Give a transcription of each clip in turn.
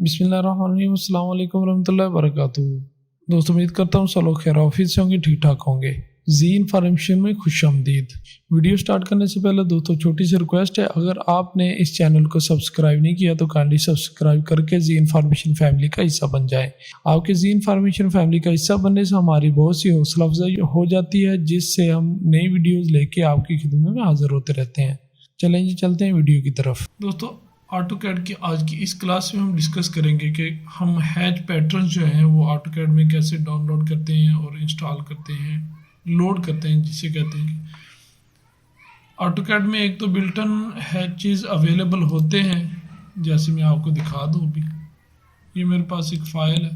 बिस्मिल्लाहिर्रहमानिर्रहीम, अस्सलाम वालेकुम रहमतुल्लाहि व बरकातुहू। दोस्तों, उम्मीद करता हूँ सब लोग खैर ऑफिस से होंगे, ठीक ठाक होंगे। जी इन्फॉर्मेशन में खुशामदीद। वीडियो स्टार्ट करने से पहले दोस्तों छोटी सी रिक्वेस्ट है, अगर आपने इस चैनल को सब्सक्राइब नहीं किया तो काइंडली सब्सक्राइब करके जी इन्फॉर्मेशन फैमिली का हिस्सा बन जाए। आपके जी इन्फॉर्मेशन फैमिली का हिस्सा बनने से हमारी बहुत सी हौसला अफजाई हो जाती है, जिससे हम नई वीडियोज़ लेके आपकी खिदमत में हाजिर होते रहते हैं। चलें जी, चलते हैं वीडियो की तरफ। दोस्तों, ऑटोकैड की आज की इस क्लास में हम डिस्कस करेंगे कि हम हैच पैटर्न जो हैं वो ऑटोकैड में कैसे डाउनलोड करते हैं और इंस्टॉल करते हैं, लोड करते हैं, जिसे कहते हैं कि ऑटोकैड में एक तो बिल्टन हैचेस अवेलेबल होते हैं। जैसे मैं आपको दिखा दूँ, अभी ये मेरे पास एक फ़ाइल है,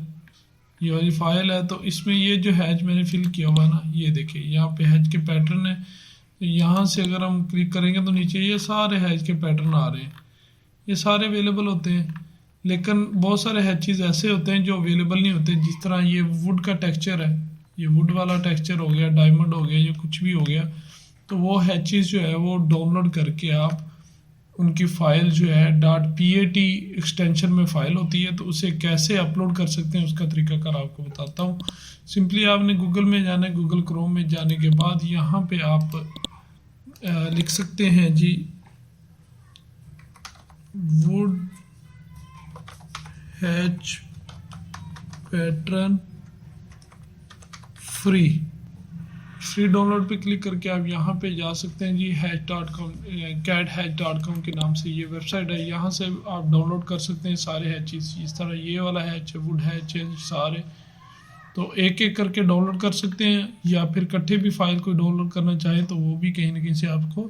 ये वाली फ़ाइल है। तो इसमें ये जो हैच मैंने फिल किया हुआ है ना, ये देखिए यहाँ पे हैच के पैटर्न है। यहाँ से अगर हम क्लिक करेंगे तो नीचे ये सारे हैच के पैटर्न आ रहे हैं, ये सारे अवेलेबल होते हैं। लेकिन बहुत सारे हैचेस ऐसे होते हैं जो अवेलेबल नहीं होते। जिस तरह ये वुड का टेक्सचर है, ये वुड वाला टेक्सचर हो गया, डायमंड हो गया, ये कुछ भी हो गया, तो वो हैचेस जो है वो डाउनलोड करके आप उनकी फ़ाइल जो है .pat एक्सटेंशन में फ़ाइल होती है, तो उसे कैसे अपलोड कर सकते हैं उसका तरीकाकार आपको बताता हूँ। सिंपली आपने गूगल में जाना है, गूगल क्रोम में जाने के बाद यहाँ पे आप लिख सकते हैं जी wood hatch pattern free download पे क्लिक करके आप यहाँ पे जा सकते हैं जी। हैच.com cadhatch.com के नाम से ये वेबसाइट है, यहाँ से आप डाउनलोड कर सकते हैं सारे हैचेस। इस तरह ये वाला हैच है, वुड हैच है, सारे तो एक एक करके डाउनलोड कर सकते हैं, या फिर इकट्ठे भी फाइल को डाउनलोड करना चाहें तो वो भी कहीं ना कहीं से आपको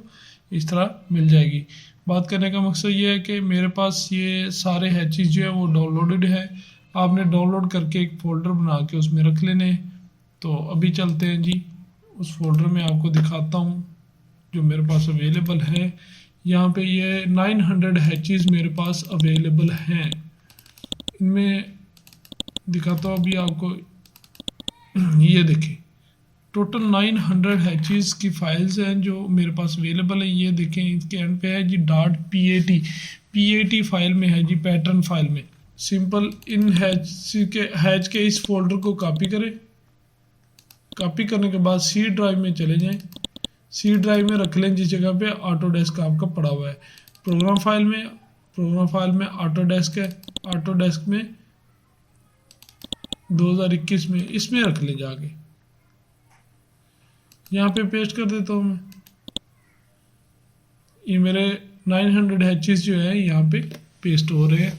इस तरह मिल जाएगी। बात करने का मकसद ये है कि मेरे पास ये सारे हैचेस जो है वो डाउनलोडेड है। आपने डाउनलोड करके एक फ़ोल्डर बना के उसमें रख लेने। तो अभी चलते हैं जी, उस फोल्डर में आपको दिखाता हूँ जो मेरे पास अवेलेबल है। यहाँ पे ये 900 हैचेस मेरे पास अवेलेबल हैं। इनमें दिखाता हूँ अभी आपको, ये देखें टोटल 900 हैचेस की फाइल्स हैं जो मेरे पास अवेलेबल है। ये देखें इसके एंड पे है जी .pat फाइल में है जी, पैटर्न फाइल में। सिंपल इन हैच के इस फोल्डर को कॉपी करें। कॉपी करने के बाद सी ड्राइव में चले जाएं, सी ड्राइव में रख लें जिस जगह पे ऑटोडेस्क आपका पड़ा हुआ है। प्रोग्राम फाइल में ऑटोडेस्क है, ऑटोडेस्क में 2021 में इसमें रख ले जाके। यहाँ पे पेस्ट कर देता हूँ मैं। ये मेरे 900 हैचेस जो है यहाँ पे पेस्ट हो रहे हैं।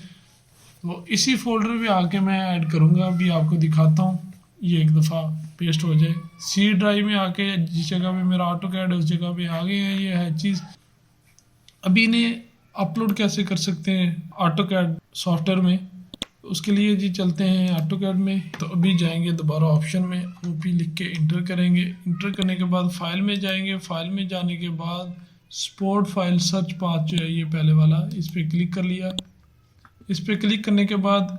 तो इसी फोल्डर पे आके मैं ऐड करूँगा, अभी आपको दिखाता हूँ। ये एक दफ़ा पेस्ट हो जाए, सी ड्राइव में आके जिस जगह पे मेरा ऑटोकैड है उस जगह पे आ गए हैं ये हैचेस। अभी इन्हें अपलोड कैसे कर सकते हैं ऑटोकैड सॉफ्टवेयर में, उसके लिए जी चलते हैं ऑटोकैड में। तो अभी जाएंगे दोबारा ऑप्शन में, ओपी लिख के इंटर करेंगे। इंटर करने के बाद फाइल में जाएंगे। फाइल में जाने के बाद स्पोर्ट फाइल सर्च पाथ जो है ये पहले वाला, इस पर क्लिक कर लिया। इस पर क्लिक करने के बाद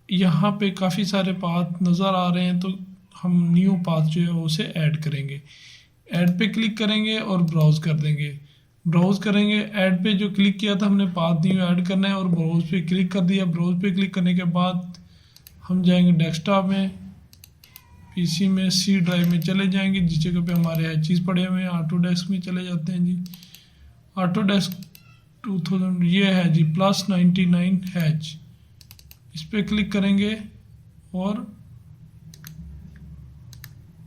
यहाँ पे काफ़ी सारे पाथ नज़र आ रहे हैं, तो हम न्यू पाथ जो है उसे ऐड करेंगे। ऐड पे क्लिक करेंगे और ब्राउज़ कर देंगे। ब्राउज़ करेंगे, ऐड पे जो क्लिक किया था हमने पाथ न्यू ऐड करना है और ब्राउज़ पे क्लिक कर दिया। ब्राउज़ पे क्लिक करने के बाद हम जाएंगे डेस्कटॉप में, पीसी में, सी ड्राइव में चले जाएंगे जिस जगह पे हमारे हैचेस पड़े हुए हैं। ऑटोडेस्क में चले जाते हैं जी। ऑटोडेस्क 2000 ये है जी +99 हैच, इस पर क्लिक करेंगे और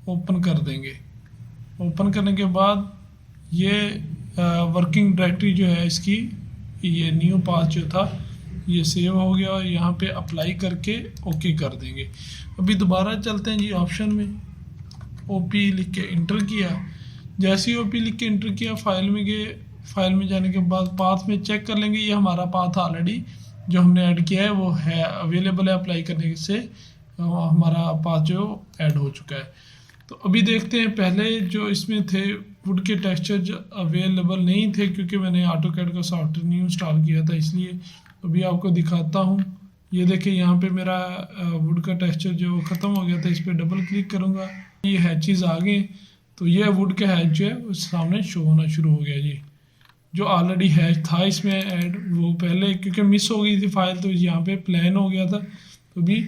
ओपन कर देंगे। ओपन करने के बाद ये वर्किंग डायरेक्टरी जो है इसकी, ये न्यू पाथ जो था ये सेव हो गया। यहाँ पे अप्लाई करके ओके कर देंगे। अभी दोबारा चलते हैं जी ऑप्शन में, ओपी लिख के इंटर किया। जैसे ही ओपी लिख के इंटर किया, फाइल में गए। फाइल में जाने के बाद पाथ में चेक कर लेंगे, ये हमारा पाथ ऑलरेडी जो हमने ऐड किया है वो है अवेलेबल है। अप्लाई करने से हमारा पाथ जो ऐड हो चुका है। तो अभी देखते हैं, पहले जो इसमें थे वुड के टेक्सचर जो अवेलेबल नहीं थे क्योंकि मैंने ऑटोकैड का सॉफ्टवेयर न्यू इंस्टॉल किया था, इसलिए अभी आपको दिखाता हूँ। ये देखिए यहाँ पे मेरा वुड का टेक्सचर जो ख़त्म हो गया था, इस पर डबल क्लिक करूँगा, ये हैचेस आ गए। तो ये वुड के हैच जो है उस सामने शो होना शुरू हो गया जी। जो ऑलरेडी हैच था इसमें ऐड, वो पहले क्योंकि मिस हो गई थी फाइल तो यहाँ पे प्लेन हो गया था, तो भी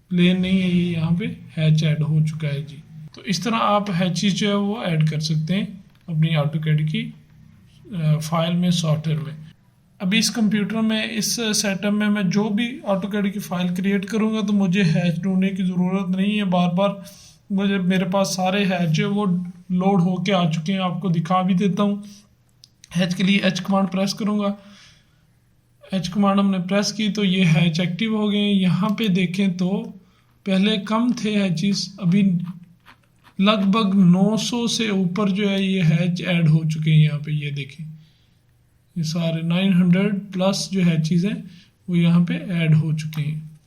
प्लेन नहीं है, ये यहाँ पे हैच ऐड हो चुका है जी। तो इस तरह आप हैचेस जो है वो ऐड कर सकते हैं अपनी ऑटोकैड की फाइल में, सॉफ्टवेयर में। अभी इस कंप्यूटर में, इस सेटअप में मैं जो भी ऑटोकैड की फाइल क्रिएट करूँगा तो मुझे हैच ढूंढने की ज़रूरत नहीं है बार बार। मुझे मेरे पास सारे हैच जो है वो लोड होके आ चुके हैं, आपको दिखा भी देता हूँ। हैच के लिए एच कमांड प्रेस करूँगा, एच कमांड हमने प्रेस की तो ये हैच एक्टिव हो गए। यहाँ पे देखें तो पहले कम थे हैचेस, अभी लगभग 900 से ऊपर जो है ये हैच ऐड हो चुके हैं। यहाँ पे ये देखें, ये सारे 900 प्लस जो हैचेस हैं वो यहाँ पे ऐड हो चुके हैं।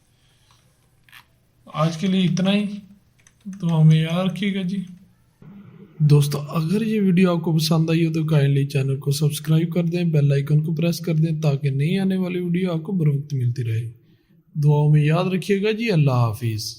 आज के लिए इतना ही, तो हमें याद रखिएगा जी। दोस्तों अगर ये वीडियो आपको पसंद आई हो तो काइंडली चैनल को सब्सक्राइब कर दें, बेल आइकन को प्रेस कर दें ताकि नई आने वाली वीडियो आपको बर वक्त मिलती रहे। दुआओं में याद रखिएगा जी। अल्लाह हाफिज़।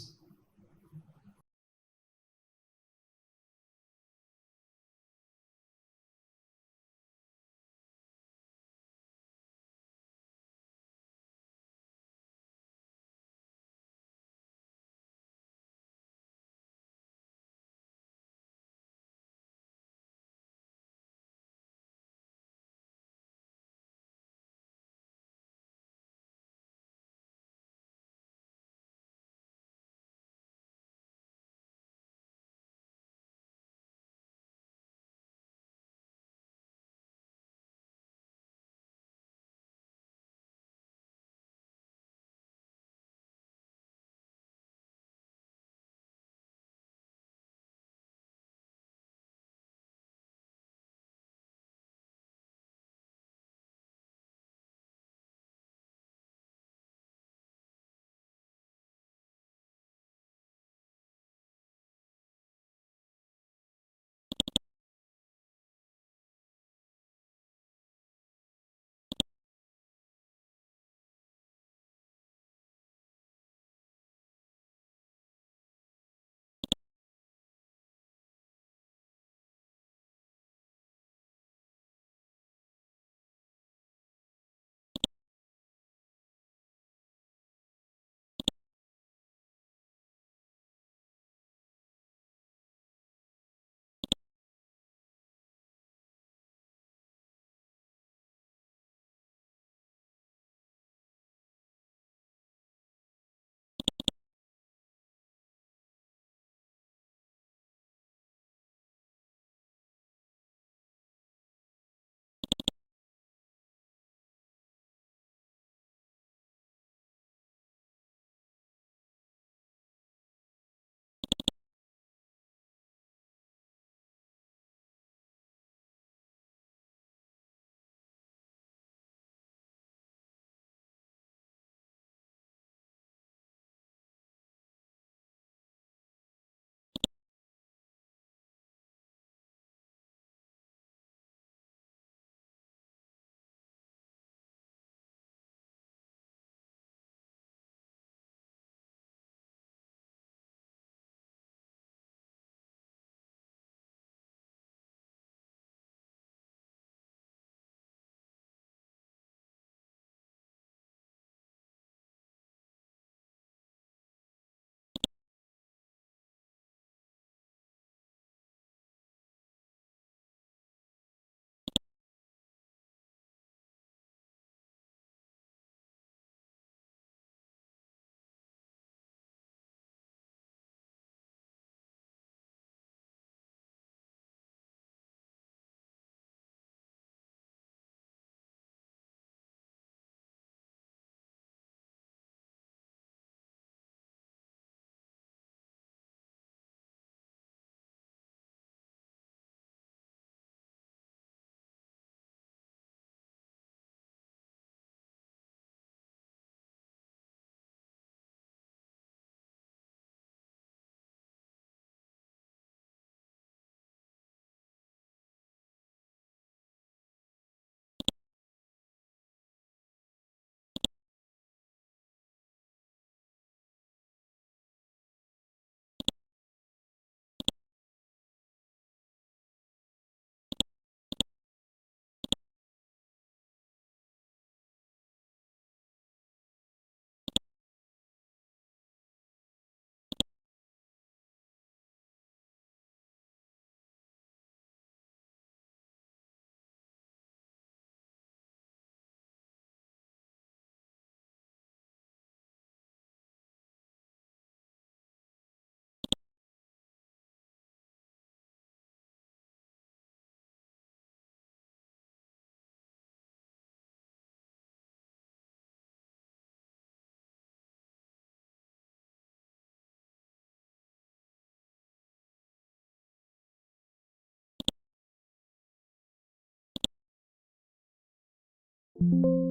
है।